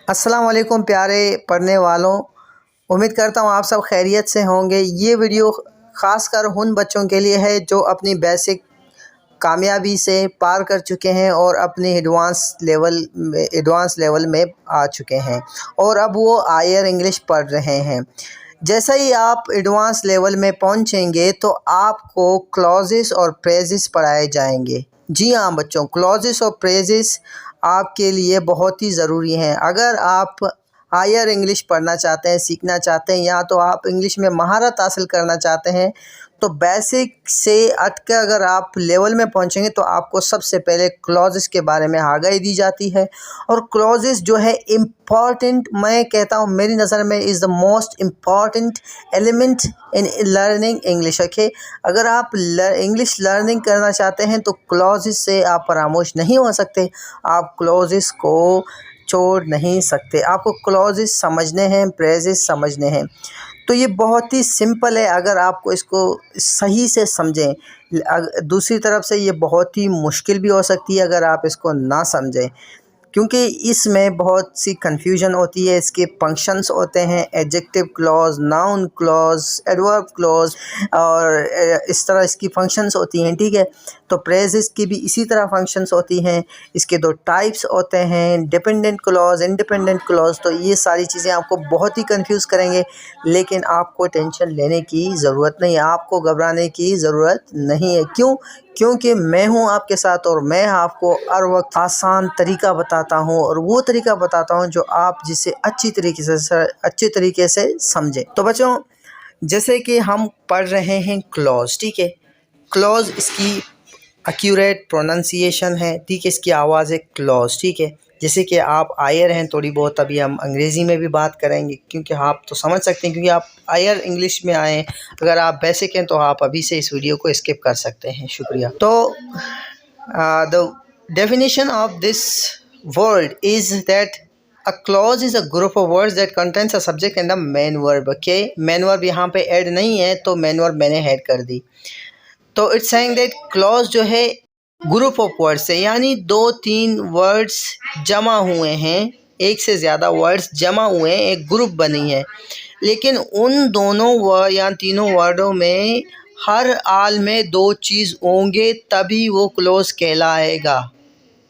अस्सलाम वालेकुम प्यारे पढ़ने वालों, उम्मीद करता हूँ आप सब खैरियत से होंगे। ये वीडियो ख़ास कर उन बच्चों के लिए है जो अपनी बेसिक कामयाबी से पार कर चुके हैं और अपने एडवांस लेवल में आ चुके हैं और अब वो हायर इंग्लिश पढ़ रहे हैं। जैसे ही आप एडवांस लेवल में पहुंचेंगे तो आपको क्लॉजेस और फ्रेजेस पढ़ाए जाएंगे। जी हाँ बच्चों, क्लॉजेस और फ्रेजेस आपके लिए बहुत ही ज़रूरी हैं। अगर आप हायर इंग्लिश पढ़ना चाहते हैं, सीखना चाहते हैं, या तो आप इंग्लिश में महारत हासिल करना चाहते हैं, तो बेसिक से हट के अगर आप लेवल में पहुंचेंगे तो आपको सबसे पहले क्लॉजेस के बारे में आगाही दी जाती है। और क्लॉजेस जो है इम्पॉर्टेंट, मैं कहता हूँ मेरी नज़र में is the most important element in learning English. Okay, अगर आप इंग्लिश लर्निंग करना चाहते हैं तो क्लॉजेस से आप फरामोश नहीं हो सकते। आप क्लॉजेस को छोड़ नहीं सकते। आपको क्लॉजेस समझने हैं, फ्रेजेस समझने हैं। तो ये बहुत ही सिंपल है अगर आपको इसको सही से समझें। दूसरी तरफ से ये बहुत ही मुश्किल भी हो सकती है अगर आप इसको ना समझें, क्योंकि इसमें बहुत सी कन्फ्यूजन होती है। इसके फंक्शंस होते हैं, adjective clause, noun clause, adverb clause, और इस तरह इसकी फंक्शंस होती हैं। ठीक है, तो फ्रेजेस की भी इसी तरह फंक्शंस होती हैं। इसके दो टाइप्स होते हैं, डिपेंडेंट क्लॉज, इंडिपेंडेंट क्लॉज। तो ये सारी चीज़ें आपको बहुत ही कंफ्यूज करेंगे, लेकिन आपको टेंशन लेने की ज़रूरत नहीं है, आपको घबराने की ज़रूरत नहीं है। क्यों? क्योंकि मैं हूँ आपके साथ और मैं आपको हर वक्त आसान तरीका बताता हूँ, और वो तरीका बताता हूँ जो आप जिसे अच्छे तरीके से समझें। तो बच्चों, जैसे कि हम पढ़ रहे हैं क्लॉज, ठीक है। क्लॉज इसकी एक्यूरेट प्रोनाउंसिएशन है, ठीक है, इसकी आवाज़ है क्लॉज, ठीक है। जैसे कि आप आयर हैं थोड़ी बहुत, अभी हम अंग्रेज़ी में भी बात करेंगे, क्योंकि आप तो समझ सकते हैं क्योंकि आप आयर इंग्लिश में आए हैं। अगर आप बेसिक हैं तो आप अभी से इस वीडियो को स्किप कर सकते हैं। शुक्रिया। तो the definition of this word is that a clause is a group of words that contains a subject and a main verb. Okay, main verb यहाँ पे ऐड नहीं है तो main verb मैंने ऐड कर दी। तो इट्स सेइंग दैट क्लॉज जो है ग्रुप ऑफ वर्ड्स है, यानी 2-3 वर्ड्स जमा हुए हैं, एक से ज़्यादा वर्ड्स जमा हुए हैं, एक ग्रुप बनी है। लेकिन उन दोनों वर्ड या तीनों वर्डों में हर हाल में 2 चीज़ होंगे, तभी वो क्लॉज कहलाएगा।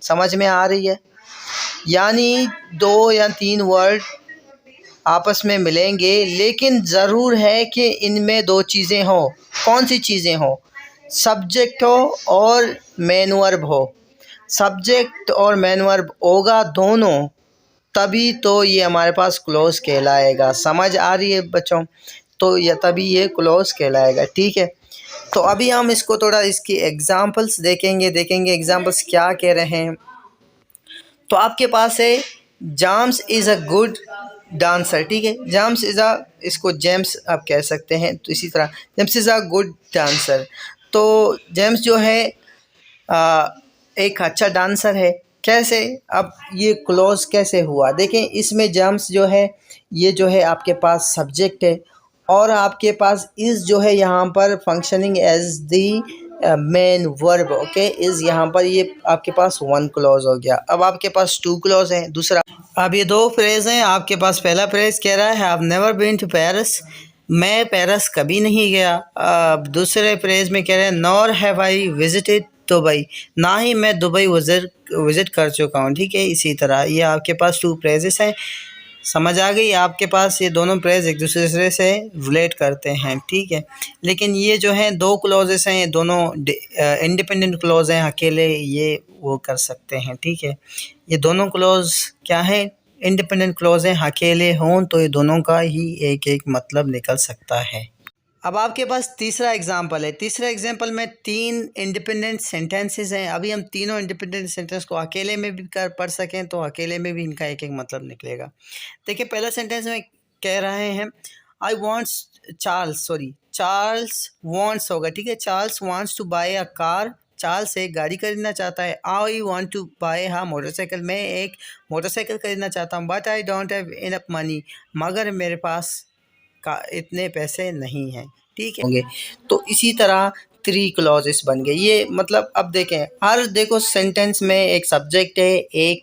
समझ में आ रही है? यानी 2 या 3 वर्ड आपस में मिलेंगे, लेकिन ज़रूर है कि इनमें 2 चीज़ें हों। कौन सी चीज़ें हों? सब्जेक्ट हो और मेन वर्ब हो। सब्जेक्ट और मेन वर्ब होगा दोनों, तभी तो ये हमारे पास क्लॉज कहलाएगा। समझ आ रही है बच्चों? तो ये तभी ये क्लॉज कहलाएगा, ठीक है। तो अभी हम इसको थोड़ा इसकी एग्जांपल्स देखेंगे एग्जांपल्स क्या कह रहे हैं। तो आपके पास है jams is a good dancer, ठीक है। जाम्स इज़ अ, इसको जेम्स आप कह सकते हैं। तो इसी तरह James is a good dancer. तो जेम्स जो है एक अच्छा डांसर है। कैसे? अब ये क्लॉज कैसे हुआ? देखें, इसमें जेम्स जो है ये जो है आपके पास सब्जेक्ट है, और आपके पास इज़ जो है यहाँ पर functioning as the main verb. Okay, is यहाँ पर ये आपके पास 1 क्लॉज हो गया। अब आपके पास 2 क्लॉज हैं। दूसरा, अब ये 2 फ्रेज हैं आपके पास। पहला फ्रेज कह रहा है have never been to Paris, मैं पेरिस कभी नहीं गया। अब दूसरे फ्रेज में कह रहे हैं nor have I visited Dubai, ना ही मैं दुबई विज़िट कर चुका हूँ, ठीक है। इसी तरह ये आपके पास 2 फ्रेजेस हैं। समझ आ गई आपके पास? ये दोनों फ्रेज एक दूसरे से रिलेट करते हैं, ठीक है। लेकिन ये जो हैं 2 क्लॉजेस हैं, ये दोनों इंडिपेंडेंट क्लॉज हैं, अकेले ये वो कर सकते हैं, ठीक है। ये दोनों क्लॉज क्या है? इंडिपेंडेंट क्लॉज हैं। अकेले हों तो ये दोनों का ही एक एक मतलब निकल सकता है। अब आपके पास तीसरा एग्जाम्पल है। तीसरा एग्जाम्पल में 3 इंडिपेंडेंट सेंटेंसेस हैं। अभी हम तीनों इंडिपेंडेंट सेंटेंस को अकेले में भी पढ़ सकें तो अकेले में भी इनका एक एक मतलब निकलेगा। देखिए, पहला सेंटेंस में कह रहे हैं चार्ल्स वांट्स होगा, ठीक है। Charles wants to buy a car, Charles एक गाड़ी खरीदना चाहता है। I want to buy a motorcycle, मैं एक मोटरसाइकिल खरीदना चाहता हूँ। But I don't have enough money, मगर मेरे पास का इतने पैसे नहीं हैं, ठीक है। तो इसी तरह 3 क्लॉजेस बन गए। ये मतलब अब देखें, हर देखो सेंटेंस में एक सब्जेक्ट है, एक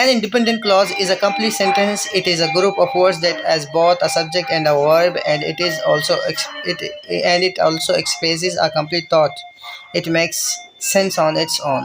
An independent clause is a complete sentence. It is a group of words that has both a subject and a verb, and it also expresses a complete thought. It makes sense on its own.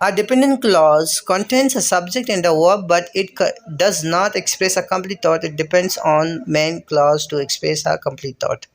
a dependent clause contains a subject and a verb, but it does not express a complete thought. It depends on main clause to express a complete thought.